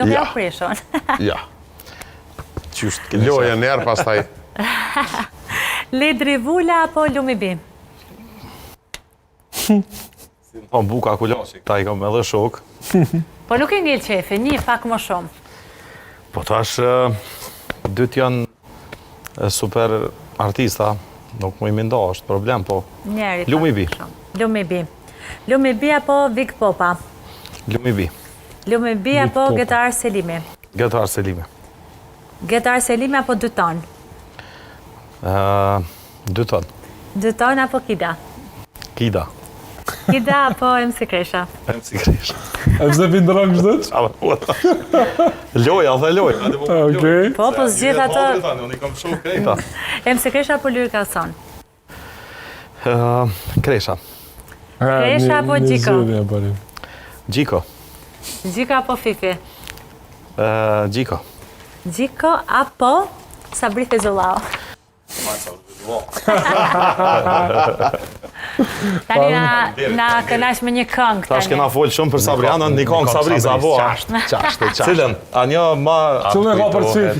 Nuk ja prishon. Ja. Loja njerë pastaj. Ledri vula apo lumibi? Po buka kulashi, ta I kam edhe shok. Po nuk e ngel qefi, një pak më shumë. Po tash, dytë janë super artista, nuk mu I minda, është problem, po. Njeri. Lumibi. Lumibi. Lumibi apo Big Popa? Lumibi. Lumibi apo Getar Selimi? Getar Selimi. Getar Selimi apo 2 ton? 2 ton. 2 ton apo Kida? Kida. Kida apo MC Kresha? MC Kresha. E pse pindron kështu? Loja, dhe loja. Okej. Po zgjidh atë. Unë I kam shok krejta. MC Kresha apo Lyrik Hasan? Kresha. Kresha apo Gjiko? Gjiko. Gjiko apo Fifi? Gjiko. Gjiko apo Sabri Fezullau? Tani na kënash me një këngë tani. Tash kena folë shumë për Sabrianën, një këngë Sabri, sa vo. Cilën? A një ma... Cilën e ka për syt?